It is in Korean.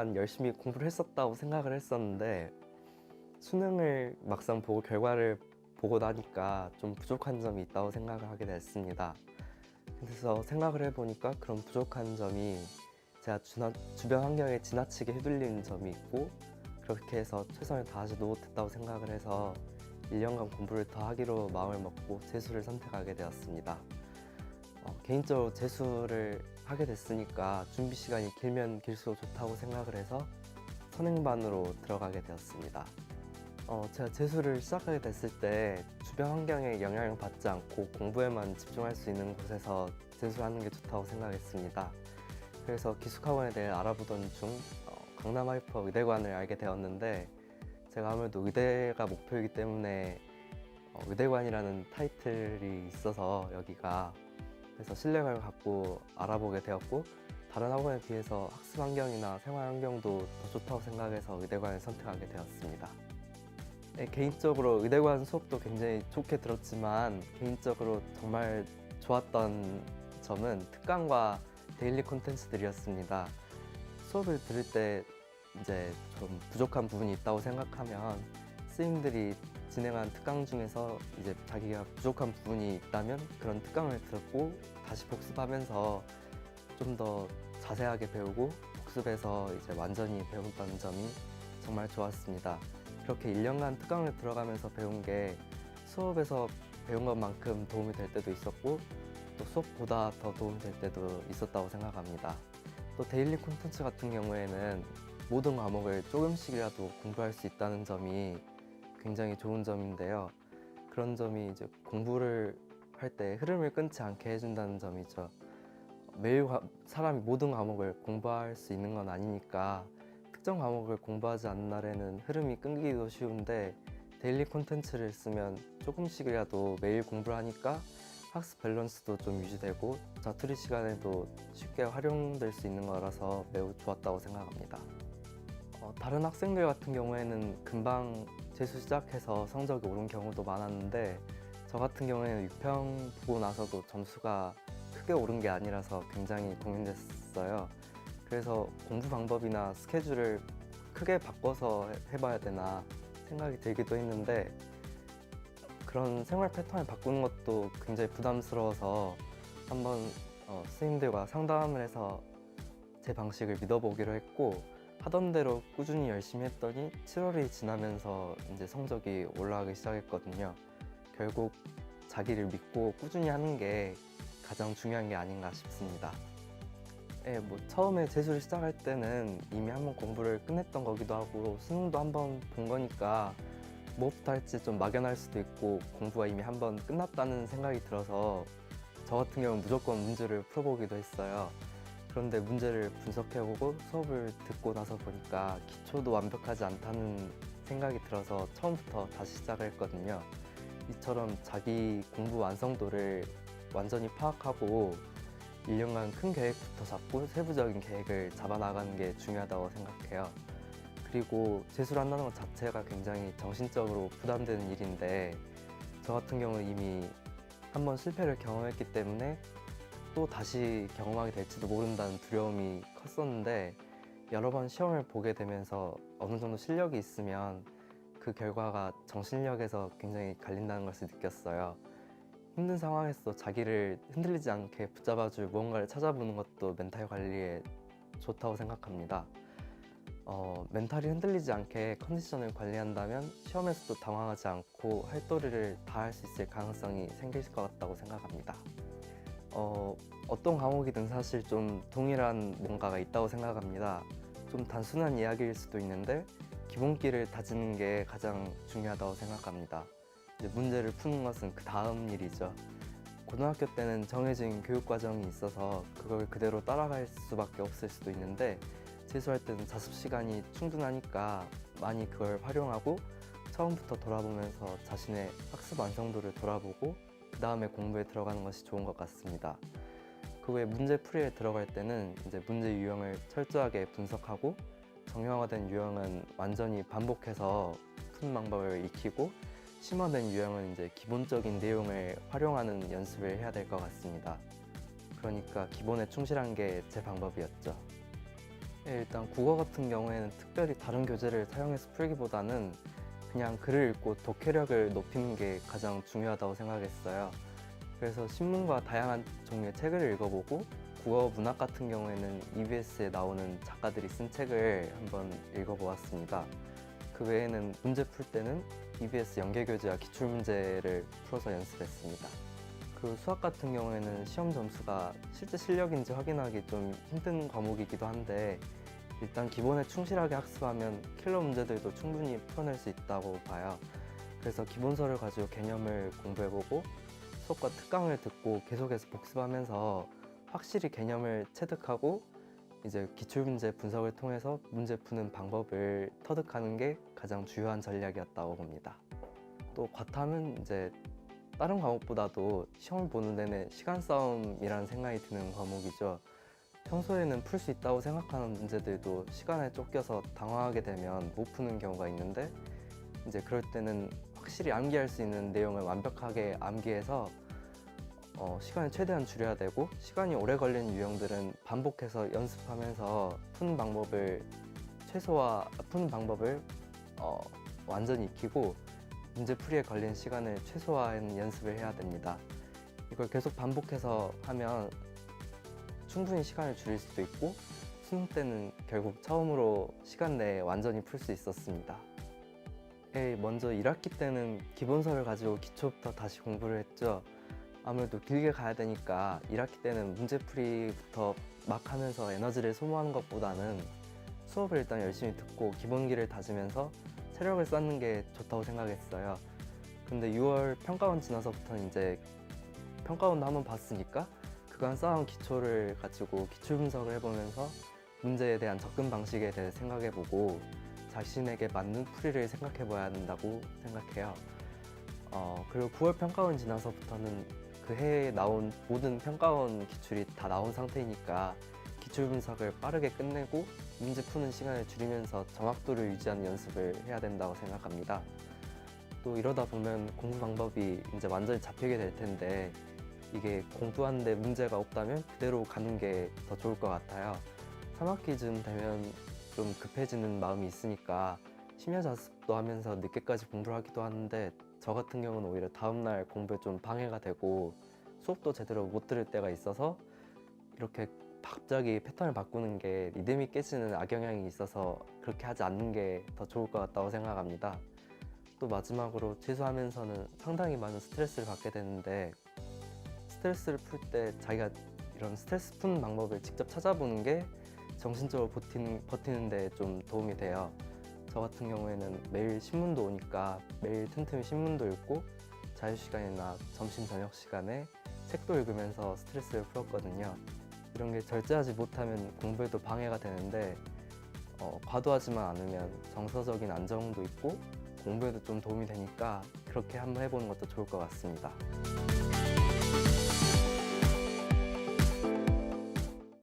동안 열심히 공부를 했었다고 생각을 했었는데 수능을 막상 보고 결과를 보고 나니까 좀 부족한 점이 있다고 생각을 하게 됐습니다. 그래서 생각을 해보니까 그런 부족한 점이 제가 주변 환경에 지나치게 휘둘리는 점이 있고, 그렇게 해서 최선을 다하지 못했다고 생각을 해서 1년간 공부를 더 하기로 마음을 먹고 재수를 선택하게 되었습니다. 개인적으로 재수를 하게 됐으니까 준비 시간이 길면 길수록 좋다고 생각을 해서 선행반으로 들어가게 되었습니다. 제가 재수를 시작하게 됐을 때 주변 환경에 영향을 받지 않고 공부에만 집중할 수 있는 곳에서 재수하는 게 좋다고 생각했습니다. 그래서 기숙학원에 대해 알아보던 중 강남 하이퍼 의대관을 알게 되었는데, 제가 아무래도 의대가 목표이기 때문에 의대관이라는 타이틀이 있어서 여기가, 그래서 신뢰감을 갖고 알아보게 되었고, 다른 학원에 비해서 학습 환경이나 생활 환경도 더 좋다고 생각해서 의대관을 선택하게 되었습니다. 네, 개인적으로 의대관 수업도 굉장히 좋게 들었지만 개인적으로 정말 좋았던 점은 특강과 데일리 콘텐츠들이었습니다. 수업을 들을 때 이제 좀 부족한 부분이 있다고 생각하면 스님들이 진행한 특강 중에서 이제 자기가 부족한 부분이 있다면 그런 특강을 듣고 다시 복습하면서 좀 더 자세하게 배우고 복습해서 이제 완전히 배운다는 점이 정말 좋았습니다. 그렇게 1년간 특강을 들어가면서 배운 게 수업에서 배운 것만큼 도움이 될 때도 있었고, 또 수업보다 더 도움이 될 때도 있었다고 생각합니다. 또 데일리 콘텐츠 같은 경우에는 모든 과목을 조금씩이라도 공부할 수 있다는 점이 굉장히 좋은 점인데요. 그런 점이 이제 공부를 할 때 흐름을 끊지 않게 해준다는 점이죠. 매일 사람이 모든 과목을 공부할 수 있는 건 아니니까 특정 과목을 공부하지 않는 날에는 흐름이 끊기기도 쉬운데, 데일리 콘텐츠를 쓰면 조금씩이라도 매일 공부를 하니까 학습 밸런스도 좀 유지되고 자투리 시간에도 쉽게 활용될 수 있는 거라서 매우 좋았다고 생각합니다. 다른 학생들 같은 경우에는 금방 재수 시작해서 성적이 오른 경우도 많았는데, 저 같은 경우에는 6평 보고 나서도 점수가 크게 오른 게 아니라서 굉장히 고민됐어요. 그래서 공부 방법이나 스케줄을 크게 바꿔서 해봐야 되나 생각이 들기도 했는데, 그런 생활 패턴을 바꾸는 것도 굉장히 부담스러워서 한번 선생님들과 상담을 해서 제 방식을 믿어보기로 했고, 하던 대로 꾸준히 열심히 했더니 7월이 지나면서 이제 성적이 올라가기 시작했거든요. 결국 자기를 믿고 꾸준히 하는 게 가장 중요한 게 아닌가 싶습니다. 네, 처음에 재수를 시작할 때는 이미 한번 공부를 끝냈던 거기도 하고 수능도 한번 본 거니까 무엇부터 할지 좀 막연할 수도 있고 공부가 이미 한번 끝났다는 생각이 들어서 저 같은 경우는 무조건 문제를 풀어보기도 했어요. 그런데 문제를 분석해보고 수업을 듣고 나서 보니까 기초도 완벽하지 않다는 생각이 들어서 처음부터 다시 시작을 했거든요. 이처럼 자기 공부 완성도를 완전히 파악하고 1년간 큰 계획부터 잡고 세부적인 계획을 잡아나가는 게 중요하다고 생각해요. 그리고 재수를 한다는 것 자체가 굉장히 정신적으로 부담되는 일인데, 저 같은 경우는 이미 한번 실패를 경험했기 때문에 또 다시 경험하게 될지도 모른다는 두려움이 컸었는데, 여러 번 시험을 보게 되면서 어느 정도 실력이 있으면 그 결과가 정신력에서 굉장히 갈린다는 것을 느꼈어요. 힘든 상황에서 자기를 흔들리지 않게 붙잡아줄 무언가를 찾아보는 것도 멘탈 관리에 좋다고 생각합니다. 멘탈이 흔들리지 않게 컨디션을 관리한다면 시험에서도 당황하지 않고 할 도리를 다 할 수 있을 가능성이 생길 것 같다고 생각합니다. 어떤 과목이든 사실 좀 동일한 뭔가가 있다고 생각합니다. 좀 단순한 이야기일 수도 있는데 기본기를 다지는 게 가장 중요하다고 생각합니다. 이제 문제를 푸는 것은 그 다음 일이죠. 고등학교 때는 정해진 교육 과정이 있어서 그걸 그대로 따라갈 수밖에 없을 수도 있는데, 재수할 때는 자습 시간이 충분하니까 많이 그걸 활용하고 처음부터 돌아보면서 자신의 학습 완성도를 돌아보고 그 다음에 공부에 들어가는 것이 좋은 것 같습니다. 그 외에 문제풀이에 들어갈 때는 이제 문제 유형을 철저하게 분석하고 정형화된 유형은 완전히 반복해서 푸는 방법을 익히고, 심화된 유형은 이제 기본적인 내용을 활용하는 연습을 해야 될 것 같습니다. 그러니까 기본에 충실한 게 제 방법이었죠. 일단 국어 같은 경우에는 특별히 다른 교재를 사용해서 풀기보다는 그냥 글을 읽고 독해력을 높이는 게 가장 중요하다고 생각했어요. 그래서 신문과 다양한 종류의 책을 읽어보고 국어 문학 같은 경우에는 EBS에 나오는 작가들이 쓴 책을 한번 읽어보았습니다. 그 외에는 문제 풀 때는 EBS 연계교재와 기출문제를 풀어서 연습했습니다. 그 수학 같은 경우에는 시험 점수가 실제 실력인지 확인하기 좀 힘든 과목이기도 한데 일단 기본에 충실하게 학습하면 킬러 문제들도 충분히 풀어낼 수 있다고 봐요. 그래서 기본서를 가지고 개념을 공부해보고 수업과 특강을 듣고 계속해서 복습하면서 확실히 개념을 체득하고 이제 기출문제 분석을 통해서 문제 푸는 방법을 터득하는 게 가장 주요한 전략이었다고 봅니다. 또 과탐은 이제 다른 과목보다도 시험을 보는 내내 시간 싸움이라는 생각이 드는 과목이죠. 평소에는 풀 수 있다고 생각하는 문제들도 시간에 쫓겨서 당황하게 되면 못 푸는 경우가 있는데 이제 그럴 때는 확실히 암기할 수 있는 내용을 완벽하게 암기해서 시간을 최대한 줄여야 되고 시간이 오래 걸리는 유형들은 반복해서 연습하면서 푸는 방법을 완전히 익히고 문제 풀이에 걸린 시간을 최소화하는 연습을 해야 됩니다. 이걸 계속 반복해서 하면 충분히 시간을 줄일 수도 있고 수능 때는 결국 처음으로 시간 내에 완전히 풀 수 있었습니다. 먼저 1학기 때는 기본서를 가지고 기초부터 다시 공부를 했죠. 아무래도 길게 가야 되니까 1학기 때는 문제풀이부터 막 하면서 에너지를 소모하는 것보다는 수업을 일단 열심히 듣고 기본기를 다지면서 체력을 쌓는 게 좋다고 생각했어요. 근데 6월 평가원 지나서부터는 이제 평가원도 한번 봤으니까 그간 쌓아온 기초를 가지고 기출 분석을 해보면서 문제에 대한 접근 방식에 대해 생각해보고 자신에게 맞는 풀이를 생각해봐야 된다고 생각해요. 그리고 9월 평가원 지나서부터는 그 해에 나온 모든 평가원 기출이 다 나온 상태이니까 기출 분석을 빠르게 끝내고 문제 푸는 시간을 줄이면서 정확도를 유지하는 연습을 해야 된다고 생각합니다. 또 이러다 보면 공부 방법이 이제 완전히 잡히게 될 텐데 이게 공부하는데 문제가 없다면 그대로 가는 게 더 좋을 것 같아요. 3학기쯤 되면 좀 급해지는 마음이 있으니까 심야자습도 하면서 늦게까지 공부를 하기도 하는데 저 같은 경우는 오히려 다음날 공부에 좀 방해가 되고 수업도 제대로 못 들을 때가 있어서 이렇게 갑자기 패턴을 바꾸는 게 리듬이 깨지는 악영향이 있어서 그렇게 하지 않는 게 더 좋을 것 같다고 생각합니다. 또 마지막으로 재수하면서는 상당히 많은 스트레스를 받게 되는데 스트레스를 풀 때 자기가 이런 스트레스 푸는 방법을 직접 찾아보는 게 정신적으로 버티는 데 좀 도움이 돼요. 저 같은 경우에는 매일 신문도 오니까 매일 틈틈이 신문도 읽고 자유시간이나 점심 저녁 시간에 책도 읽으면서 스트레스를 풀었거든요. 이런 게 절제하지 못하면 공부에도 방해가 되는데 과도하지만 않으면 정서적인 안정도 있고 공부에도 좀 도움이 되니까 그렇게 한번 해보는 것도 좋을 것 같습니다.